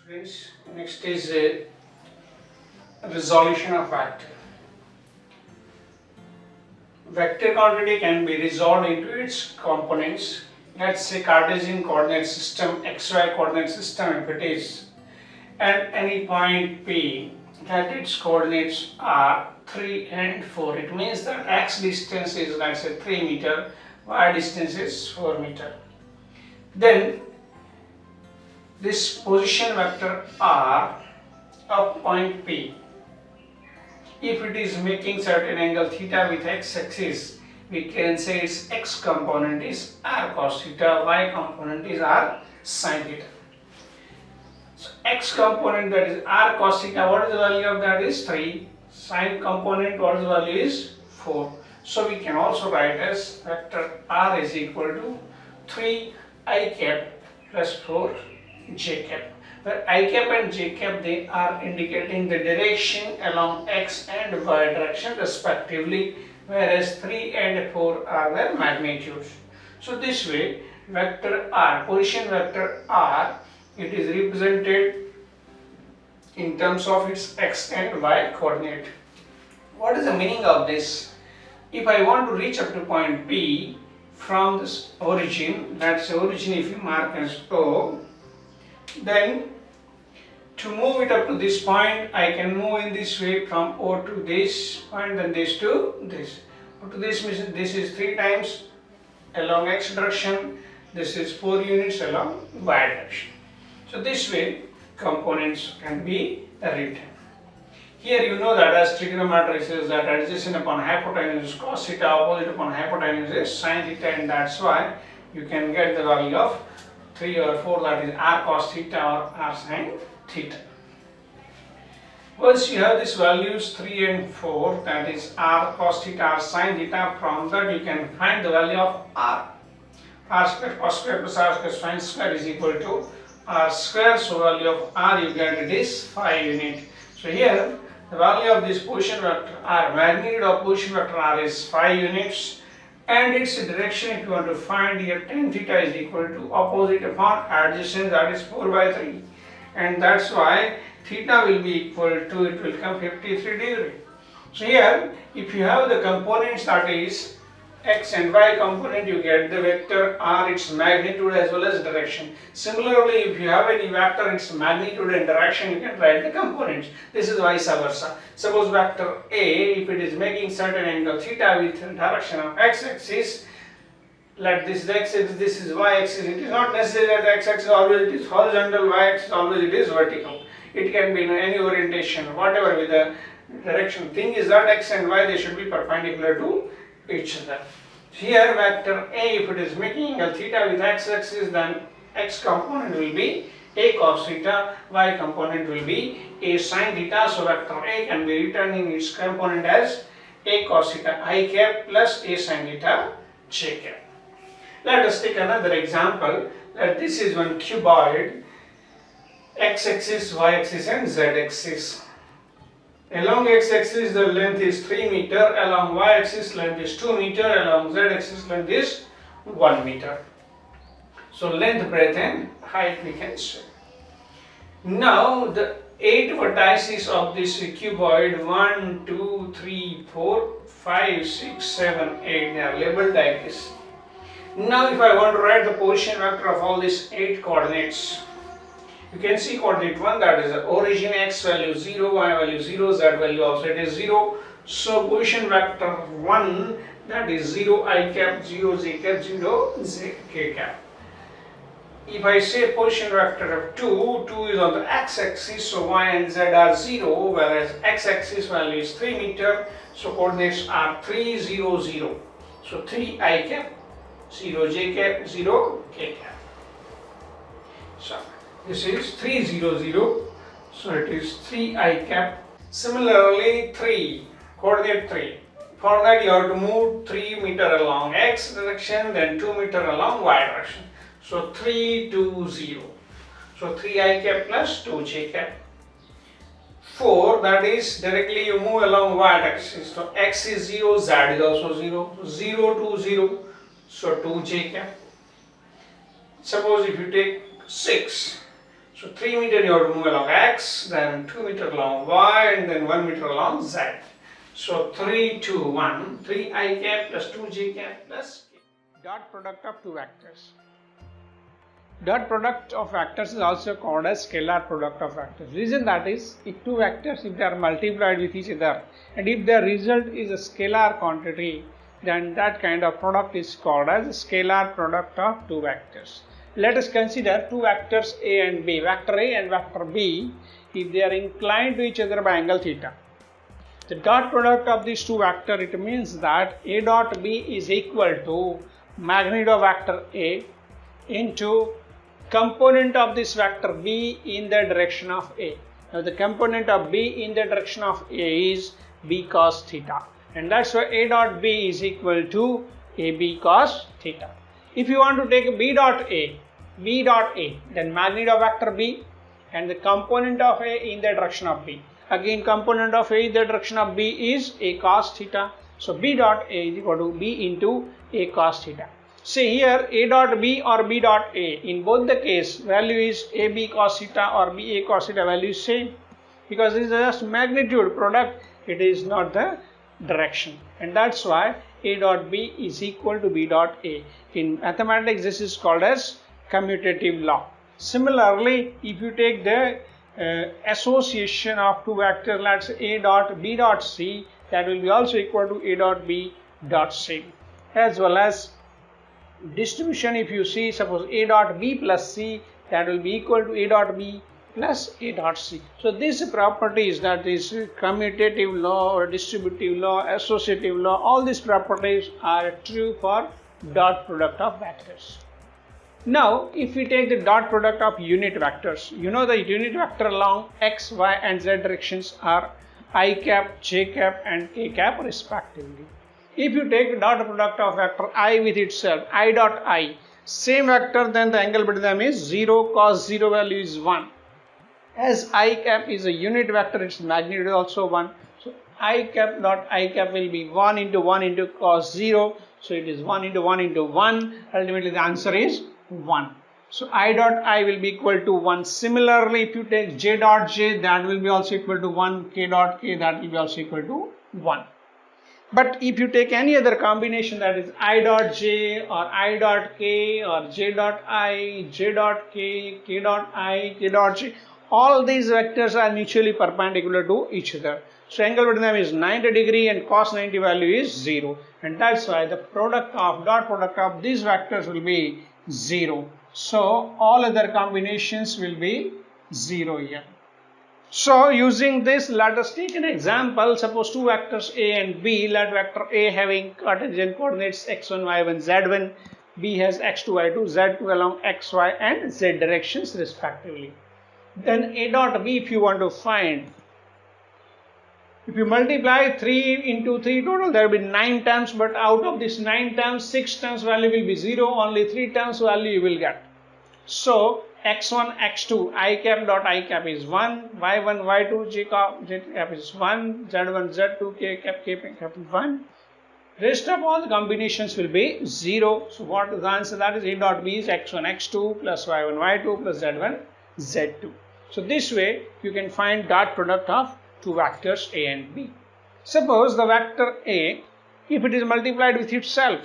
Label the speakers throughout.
Speaker 1: Friends, next is resolution of vector. Vector quantity can be resolved into its components. Let's say Cartesian coordinate system, xy coordinate system, if it is at any point P that its coordinates are 3 and 4. It means that x distance is, let's say, 3 meter, y distance is 4 meter. Then this position vector R of point P, if it is making certain angle theta with x-axis, we can say its x component is r cos theta, y component is r sin theta. So x component, that is r cos theta, what is the value of that is 3. Sin component, what is the value is 4. So we can also write as vector r is equal to 3 I cap plus 4 j cap, where I cap and j cap, they are indicating the direction along x and y direction respectively, whereas 3 and 4 are their magnitudes. So this way vector r, position vector r, it is represented in terms of its x and y coordinate. What is the meaning of this? If I want to reach up to point P from this origin, that's the origin if you mark as O, then to move it up to this point, I can move in this way from O to this point, then this to this. O to this means this is 3 times along x direction, this is 4 units along y direction. So this way components can be written. Here you know that as trigonometry says that adjacent upon hypotenuse is cos theta, opposite upon hypotenuse is sin theta, and that's why you can get the value of 3 or 4, that is r cos theta or r sin theta. Once you have these values 3 and 4, that is r cos theta, r sin theta, from that you can find the value of r. R square cos square plus r square sin square is equal to r square, so value of r you get it is 5 unit. So here the value of this position vector r, magnitude of position vector r is 5 units, and its direction, if you want to find here, tan theta is equal to opposite upon adjacent, that is 4 by 3, and that's why theta will be equal to, it will come 53 degree. So here if you have the components, that is x and y component, you get the vector r, its magnitude as well as direction. Similarly, if you have any vector, its magnitude and direction, you can write the components. This is vice versa. Suppose vector A, if it is making certain angle theta with direction of x-axis, let this is x-axis, this is y-axis. It is not necessary that x-axis always it is horizontal, y-axis always it is vertical. It can be in any orientation, whatever with the direction. Thing is that x and y, they should be perpendicular to each other. Here vector A, if it is making angle theta with x-axis, then x component will be a cos theta, y component will be a sin theta. So vector A can be written in its component as a cos theta I cap plus a sin theta j cap. Let us take another example. That this is one cuboid, x-axis, y-axis and z-axis. Along x-axis the length is 3 meter, along y-axis length is 2 meter, along z-axis length is 1 meter. So length, breadth and height we can say. Now the 8 vertices of this cuboid, 1, 2, 3, 4, 5, 6, 7, 8, they are labeled like this. Now if I want to write the position vector of all these 8 coordinates, you can see coordinate 1, that is the origin, x value 0, y value 0, z value also it is 0. So position vector 1, that is 0 I cap, 0 j cap, 0 j k cap. If I say position vector of 2, 2 is on the x-axis, so y and z are 0, whereas x-axis value is 3 meter, so coordinates are 3, 0, 0. So 3 I cap, 0 j cap, 0 k cap. So this is 3, 0, 0, so it is 3 I cap. Similarly 3, coordinate 3. For that you have to move 3 meter along x direction, then 2 meter along y direction. So 3, 2, 0. So 3 I cap plus 2 j cap. 4, that is directly you move along y axis. So x is 0, z is also 0. 0, 2, 0. So 2 j cap. Suppose if you take 6, So 3 meter you have to move along x, then 2 meter along y, and then 1 meter along z. So 3, 2, 1, 3I cap plus 2j cap plus k. Dot product of two vectors. Dot product of vectors is also called as scalar product of vectors. Reason that is, if two vectors, if they are multiplied with each other and if the result is a scalar quantity, then that kind of product is called as scalar product of two vectors. Let us consider two vectors A and B, vector A and vector B, if they are inclined to each other by angle theta. The dot product of these two vectors, it means that A dot B is equal to magnitude of vector A into component of this vector B in the direction of A. Now the component of B in the direction of A is B cos theta, and that's why A dot B is equal to AB cos theta. If you want to take B dot A, then magnitude of vector B and the component of A in the direction of B. Again, component of A in the direction of B is A cos theta. So B dot A is equal to B into A cos theta. See here, A dot B or B dot A, in both the case value is AB cos theta or BA cos theta, value is same, because it is just magnitude product, it is not the direction, and that's why A dot B is equal to B dot A. In mathematics this is called as commutative law. Similarly, if you take the association of two vectors, let's say A dot B dot C, that will be also equal to A dot B dot C, as well as distribution. If you see, suppose A dot B plus C, that will be equal to A dot B plus A dot C. So these properties, that is commutative law or distributive law, associative law, all these properties are true for dot product of vectors. Now if we take the dot product of unit vectors, you know the unit vector along x, y and z directions are I cap, j cap and k cap respectively. If you take dot product of vector I with itself, I dot I, same vector, then the angle between them is 0, cos 0 value is 1. As I cap is a unit vector, its magnitude is also 1. So I cap dot I cap will be 1 into cos 0. So it is 1 into 1 into 1. Ultimately the answer is 1. So I dot I will be equal to 1. Similarly, if you take j dot j, that will be also equal to 1. K dot k, that will be also equal to 1. But if you take any other combination, that is I dot j or I dot k or j dot I, j dot k, k dot I, k dot j, all these vectors are mutually perpendicular to each other. So angle between them is 90 degree and cos 90 value is 0. And that's why the product of dot product of these vectors will be 0. So all other combinations will be 0 here. So using this, let us take an example. Suppose two vectors A and B. Let vector A having Cartesian coordinates x1, y1, z1. B has x2, y2, z2 along x, y and z directions respectively. Then A dot B, if you want to find, if you multiply 3 into 3 total, there will be 9 terms, but out of this 9 terms, 6 terms value will be 0, only 3 terms value you will get. So x1, x2, I cap dot I cap is 1, y1, y2, j cap is 1, z1, z2, k cap is 1. Rest of all the combinations will be 0. So what is the answer? That is A dot B is x1, x2 plus y1, y2 plus z1, z2. So this way you can find dot product of two vectors A and B. Suppose the vector A, if it is multiplied with itself,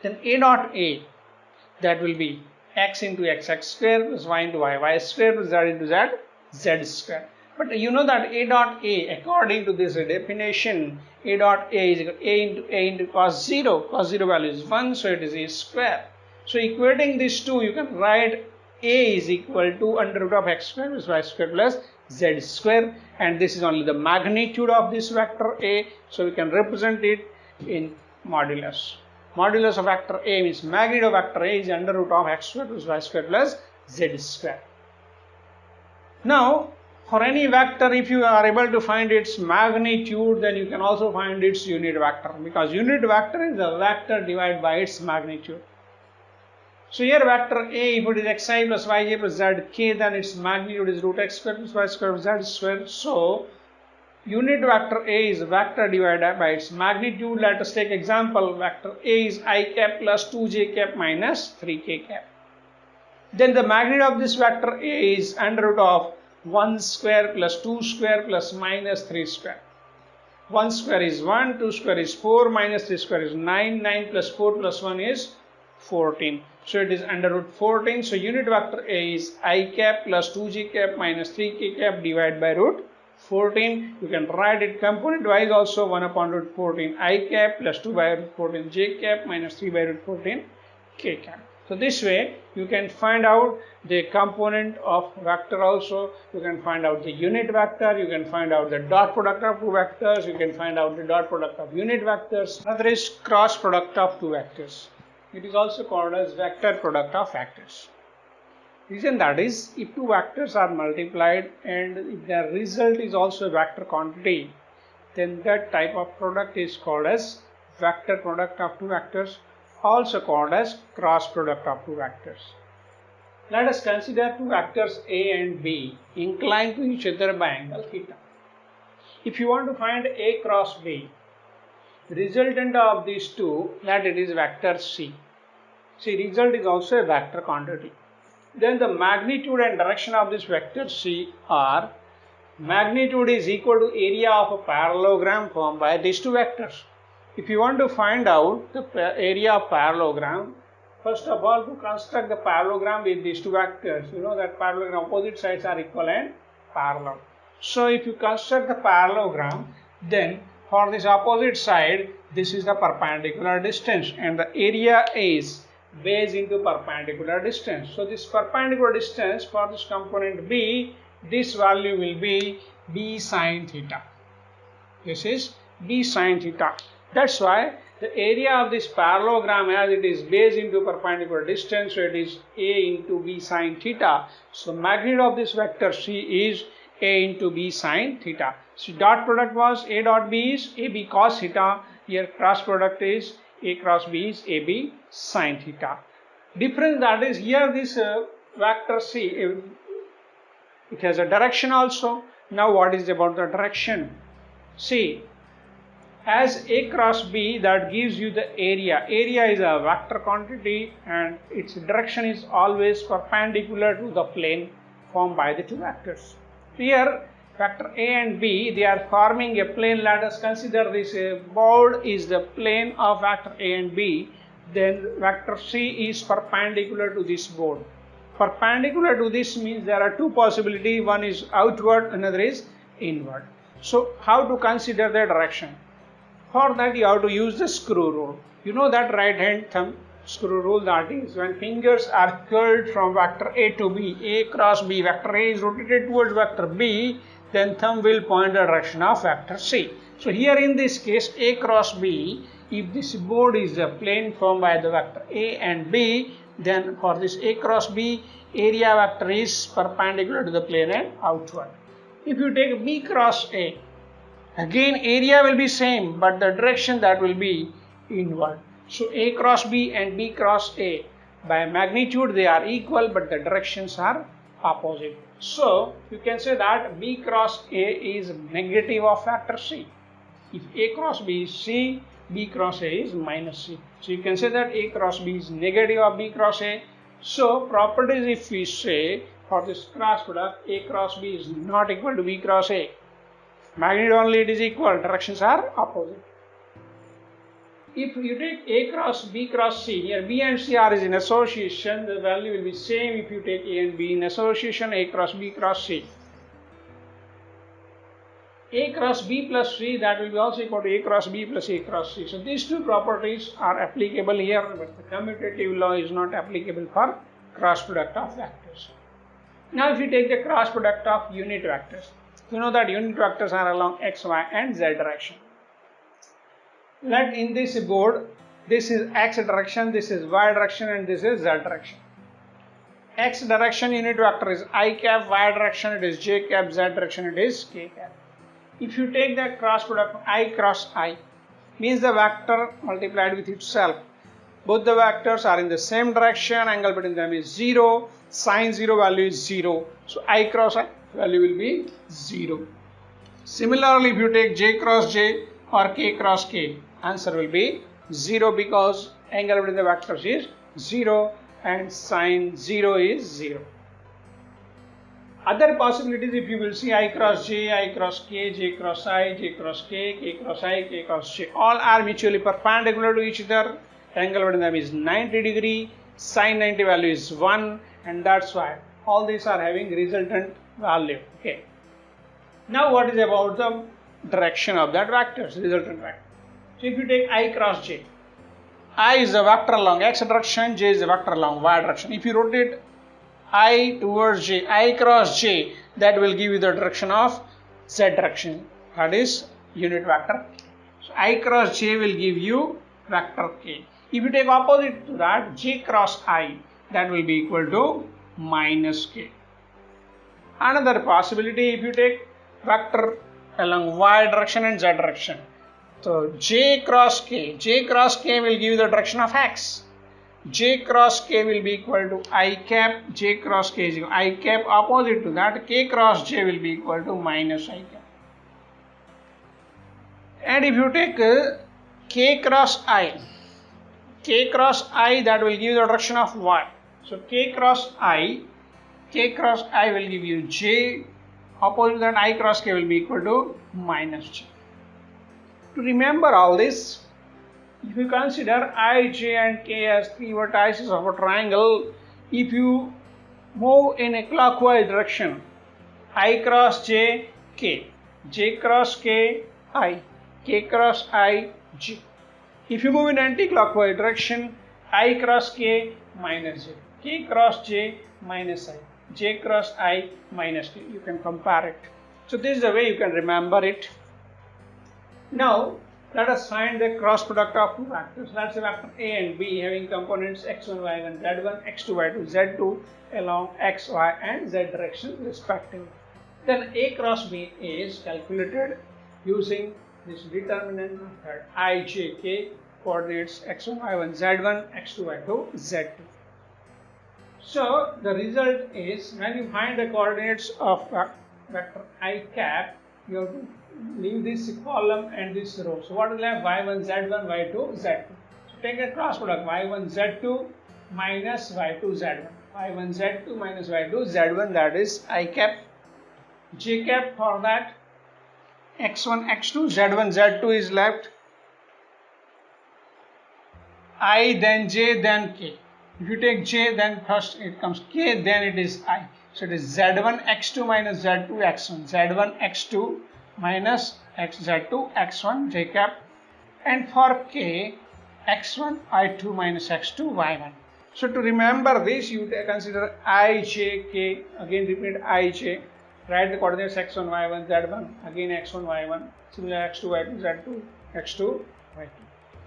Speaker 1: then A dot A, that will be x into x square plus y into y square plus z into z square. But you know that A dot A, according to this definition, A dot A is equal to A into cos 0. Cos 0 value is 1, so it is A square. So equating these two, you can write A is equal to under root of x square plus y square plus z square, and this is only the magnitude of this vector A, so we can represent it in modulus. Modulus of vector A means magnitude of vector A is under root of x square plus y square plus z square. Now, for any vector, if you are able to find its magnitude, then you can also find its unit vector, because unit vector is a vector divided by its magnitude. So here vector A, if it is xi plus yj plus zk, then its magnitude is root x square plus y square plus z square. So unit vector A is a vector divided by its magnitude. Let us take example. Vector A is I cap plus 2j cap minus 3k cap. Then the magnitude of this vector A is under root of 1 square plus 2 square plus minus 3 square. 1 square is 1, 2 square is 4, minus 3 square is 9, 9 plus 4 plus 1 is 14. So it is under root 14. So unit vector A is I cap plus 2j cap minus 3k cap divided by root 14. You can write it component wise also, 1 upon root 14 I cap plus 2 by root 14 j cap minus 3 by root 14 k cap. So this way you can find out the component of vector also, you can find out the unit vector, you can find out the dot product of two vectors, you can find out the dot product of unit vectors. Another is cross product of two vectors. It is also called as vector product of vectors. Reason that is, if two vectors are multiplied and if their result is also a vector quantity, then that type of product is called as vector product of two vectors, also called as cross product of two vectors. Let us consider two vectors A and B inclined to each other by angle theta. If you want to find A cross B, resultant of these two, that it is vector C. See, result is also a vector quantity. Then the magnitude and direction of this vector C are, magnitude is equal to area of a parallelogram formed by these two vectors. If you want to find out the area of parallelogram, first of all, to construct the parallelogram with these two vectors, you know that parallelogram opposite sides are equal and parallel. So if you construct the parallelogram, then for this opposite side, this is the perpendicular distance and the area is base into perpendicular distance. So this perpendicular distance for this component B, this value will be B sin theta. This is B sin theta. That's why the area of this parallelogram, as it is base into perpendicular distance, so it is A into B sin theta. So magnitude of this vector C is A into B sin theta. So dot product was A dot B is AB cos theta. Here cross product is A cross B is AB sin theta. Difference that is, here this vector C, it has a direction also. Now what is about the direction? See, as A cross B, that gives you the area. Area is a vector quantity and its direction is always perpendicular to the plane formed by the two vectors. Here vector A and B, they are forming a plane. Let us consider this board is the plane of vector A and B. Then vector C is perpendicular to this board. Perpendicular to this means there are two possibilities. One is outward, another is inward. So how to consider the direction? For that you have to use the screw rule. You know that right hand thumb screw rule, that is when fingers are curled from vector A to B, A cross B, vector A is rotated towards vector B, then thumb will point the direction of vector C. So here in this case A cross B, if this board is the plane formed by the vector A and B, then for this A cross B, area vector is perpendicular to the plane and outward. If you take B cross A, again area will be same, but the direction that will be inward. So A cross B and B cross A, by magnitude they are equal, but the directions are opposite. So you can say that B cross A is negative of vector C. If A cross B is C, B cross A is minus C. So you can say that A cross B is negative of B cross A. So properties, if we say for this cross product, A cross B is not equal to B cross A. Magnitude only it is equal, directions are opposite. If you take A cross B cross C, here B and C are in association, the value will be same. If you take A and B in association, A cross B cross C. A cross B plus C, that will be also equal to A cross B plus A cross C. So these two properties are applicable here, but the commutative law is not applicable for cross product of vectors. Now if you take the cross product of unit vectors, you know that unit vectors are along x, y and z direction. Let in this board, this is x direction, this is y direction and this is z direction. X direction unit vector is I cap, y direction it is j cap, z direction it is k cap. If you take the cross product I cross I, means the vector multiplied with itself. Both the vectors are in the same direction, angle between them is 0, sin 0 value is 0. So I cross I value will be 0. Similarly, if you take j cross j or k cross k, answer will be 0 because angle between the vectors is 0. and sign 0 is 0. Other possibilities, if you will see, I cross j, I cross k, j cross I, j cross k cross I, k cross j, all are mutually perpendicular to each other. Angle between them is 90 degree, sine 90 value is 1, and that's why all these are having resultant value. Okay. Now what is about the direction of that vectors, resultant vector? So if you take I cross j, I is a vector along x direction, j is a vector along y direction. If you rotate I towards j, I cross j, that will give you the direction of z direction, that is unit vector. So I cross j will give you vector k. If you take opposite to that, j cross I, that will be equal to minus k. Another possibility, if you take vector along y direction and z direction, so j cross k will give you the direction of x. J cross k will be equal to I cap, j cross k is equal to I cap, opposite to that k cross j will be equal to minus I cap. And if you take k cross I, that will give you the direction of y. So k cross I will give you j, opposite to that I cross k will be equal to minus j. To remember all this, if you consider I, j and k as three vertices of a triangle, if you move in a clockwise direction, I cross j, k, j cross k, I, k cross I, j. If you move in anti-clockwise direction, I cross k minus j, k cross j minus I, j cross I minus k. You can compare it. So this is the way you can remember it. Now let us find the cross product of two vectors. That's a vector A and B having components x1, y1, z1, x2, y2, z2 along x, y and z direction respectively. Then A cross B is calculated using this determinant method. I, j, k coordinates x1, y1, z1, x2, y2, z2. So the result is, when you find the coordinates of vector I cap, you have to leave this column and this row. So what is left? y1 z1, y2 z2. So take a cross product, y1 z2 minus y2 z1. y1 z2 minus y2 z1, that is I cap. J cap for that x1 x2 z1 z2 is left. I, then j, then k. If you take j, then first it comes k, then it is I. So it is z1 x2 minus z2 x1, z1 x2 minus z2 x1 j cap, and for k x1 I2 minus x2 y1. So to remember this, you consider I, j, k, again repeat I, j, write the coordinates x1 y1 z1, again x1 y1, similar x2 y2 z2 x2 y2.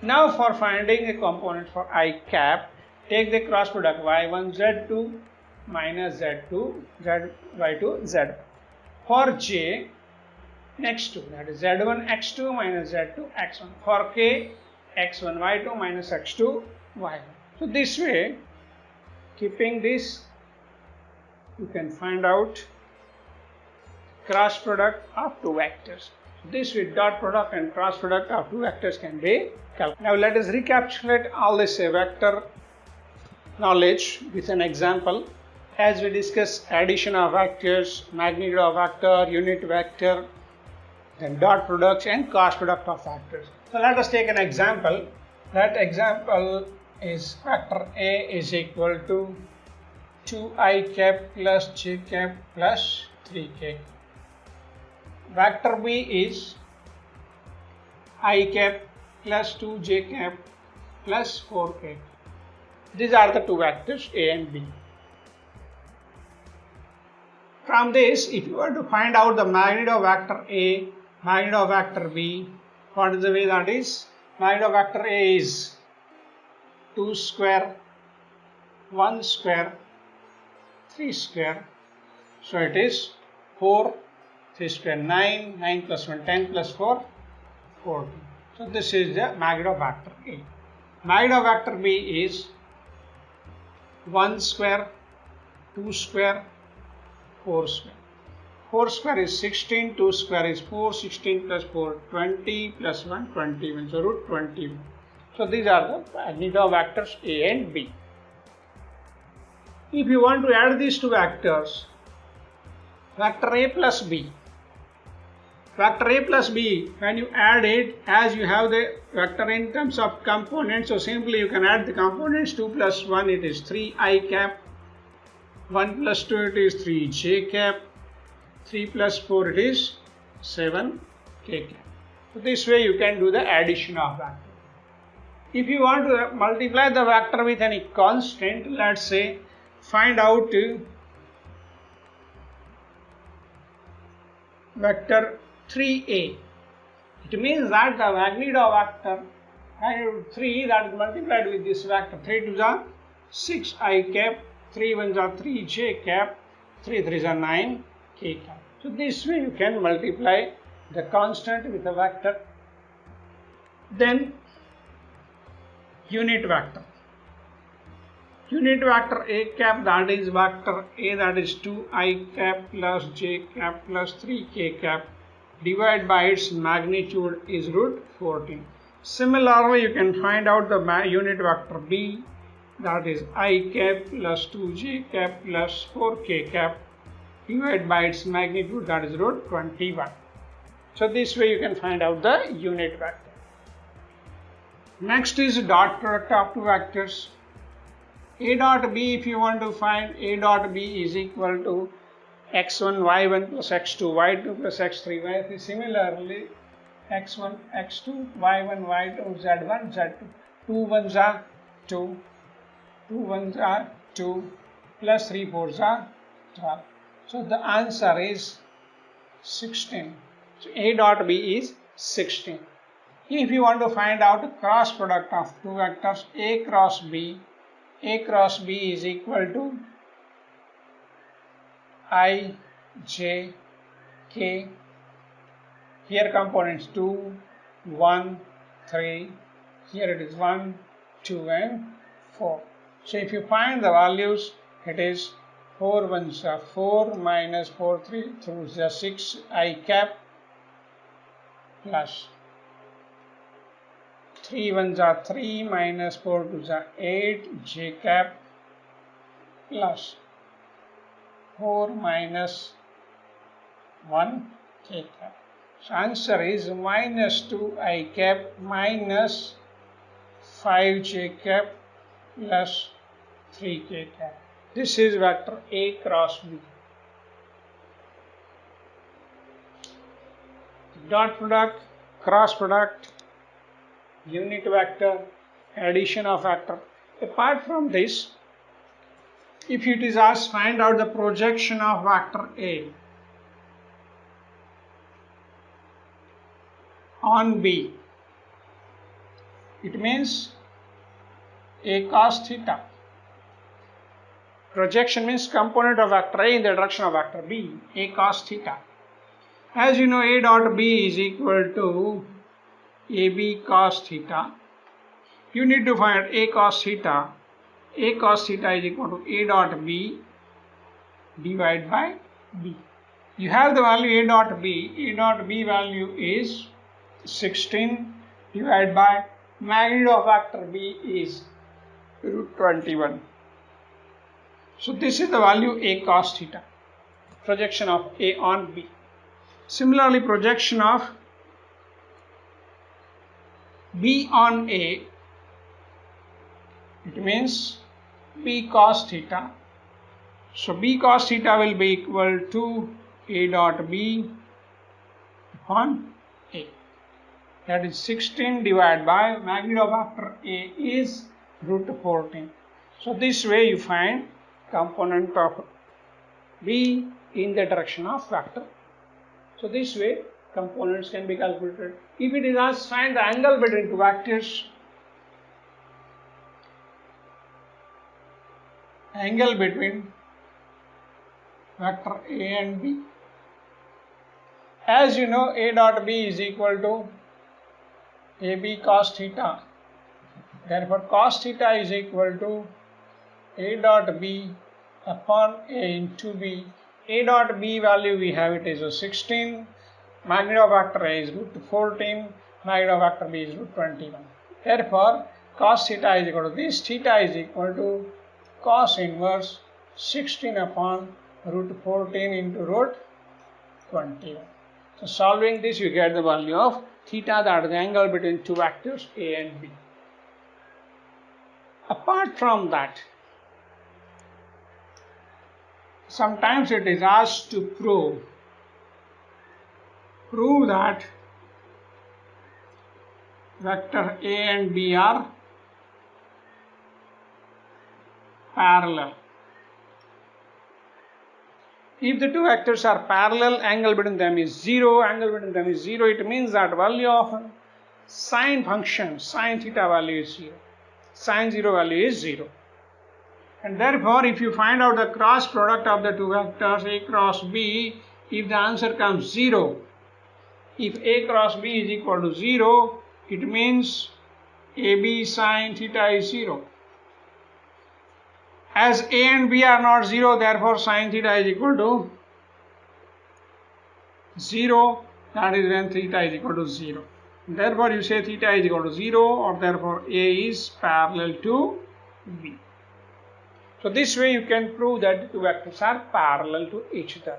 Speaker 1: Now for finding a component for I cap, take the cross product y1 z2 minus z2 y2 z1. For j, next 2, that is z1 x2 minus z2 x1. For k, x1 y2 minus x2 y1. So this way, keeping this, you can find out cross product of two vectors. So this way, dot product and cross product of two vectors can be calculated. Now let us recapitulate all this vector knowledge with an example. As we discussed, addition of vectors, magnitude of vector, unit vector, then dot products and cross product of vectors. So let us take an example. That example is vector A is equal to 2i cap plus j cap plus 3k. Vector B is I cap plus 2j cap plus 4k. These are the two vectors A and B. From this, if you were to find out the magnitude of vector A, magnitude of vector B, what is the way that is? Magnitude of vector A is 2 square, 1 square, 3 square. So it is 4, 3 square 9, 9 plus 1 10 plus 4 14. So this is the magnitude of vector A. Magnitude of vector B is 1 square, 2 square, 4 square. 4 square is 16, 2 square is 4, 16 plus 4, 20 plus 1, 21, so root 21. So these are the magnitude of vectors A and B. If you want to add these two vectors, vector A plus B, vector A plus B, when you add it, as you have the vector in terms of components, so simply you can add the components. 2 plus 1 it is 3i cap, 1 plus 2 it is 3j cap, 3 plus 4 it is 7k cap. So this way you can do the addition of vector. If you want to multiply the vector with any constant, let's say find out vector 3a. It means that the magnitude of vector 3 that is multiplied with this vector, 3 2s are 6i cap, 3 1s are 3j cap, 3 3s are 9k cap. So this way you can multiply the constant with a vector. Then unit vector. Unit vector A cap, that is vector A, that is 2i cap plus j cap plus 3k cap, divided by its magnitude is root 14. Similarly, you can find out the unit vector B, that is I cap plus 2j cap plus 4k cap, divided by its magnitude, that is root 21. So this way you can find out the unit vector. Next is dot product of two vectors. A dot B, if you want to find A dot B is equal to x1 y1 plus x2 y2 plus x3 y3. Similarly, x1 x2 y1 y2 z1 z2. 2 1s are 2, 2 1s are 2 plus 3 4s are 12. So the answer is 16. So A dot B is 16. If you want to find out the cross product of two vectors A cross B is equal to I, j, k. Here components 2, 1, 3. Here it is 1, 2 and 4. So if you find the values, it is 4 1s are 4 minus 4 3 through the 6 I cap plus 3 1s are 3 minus 4 2s are 8 j cap plus 4 minus 1 k cap. So answer is minus 2 I cap minus 5 j cap plus 3 k cap. This is vector A cross B. Dot product, cross product, unit vector, addition of vector. Apart from this, if it is asked find out the projection of vector A on B, it means A cos theta. Projection means component of vector A in the direction of vector B, A cos theta. As you know, A dot B is equal to AB cos theta. You need to find A cos theta. A cos theta is equal to A dot B divided by B. You have the value A dot B. A dot B value is 16 divided by magnitude of vector B is root 21. So this is the value A cos theta, projection of A on B. Similarly, projection of B on A, it means B cos theta. So B cos theta will be equal to A dot B upon A. That is 16 divided by magnitude of vector A is root 14. So this way you find component of B in the direction of vector. So this way components can be calculated. If it is asked find the angle between two vectors, angle between vector A and B. As you know, A dot B is equal to AB cos theta. Therefore, cos theta is equal to A dot B upon A into B. A dot B value we have it is 16. Magnitude of vector A is root 14. Magnitude of vector B is root 21. Therefore, cos theta is equal to this. Theta is equal to cos inverse 16 upon root 14 into root 21. So solving this, you get the value of theta, that is the angle between two vectors A and B. Apart from that, sometimes it is asked to prove that vector A and B are parallel. If the two vectors are parallel, angle between them is 0, it means that value of sine function, sine theta value is 0, sine 0 value is 0. And therefore, if you find out the cross product of the two vectors A cross B, if the answer comes 0, if A cross B is equal to 0, it means AB sine theta is 0. As A and B are not 0, therefore sine theta is equal to 0, that is when theta is equal to 0. Therefore, you say theta is equal to 0, or therefore A is parallel to B. So this way you can prove that the two vectors are parallel to each other.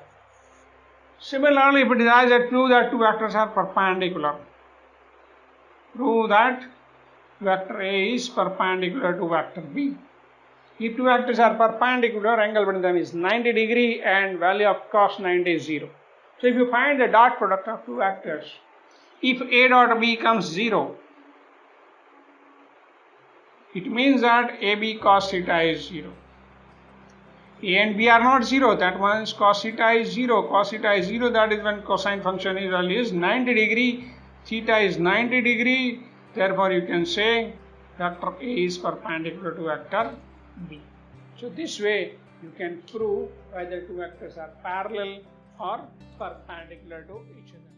Speaker 1: Similarly, if it is asked that prove that two vectors are perpendicular, prove that vector A is perpendicular to vector B. If two vectors are perpendicular, angle between them is 90 degree and value of cos 90 is 0. So if you find the dot product of two vectors, if A dot B comes 0, it means that AB cos theta is 0. A and B are not 0, that means cos theta is 0. Cos theta is 0, that is when cosine function is value is 90 degree. Theta is 90 degree. Therefore, you can say vector A is perpendicular to vector B. So this way you can prove whether two vectors are parallel or perpendicular to each other.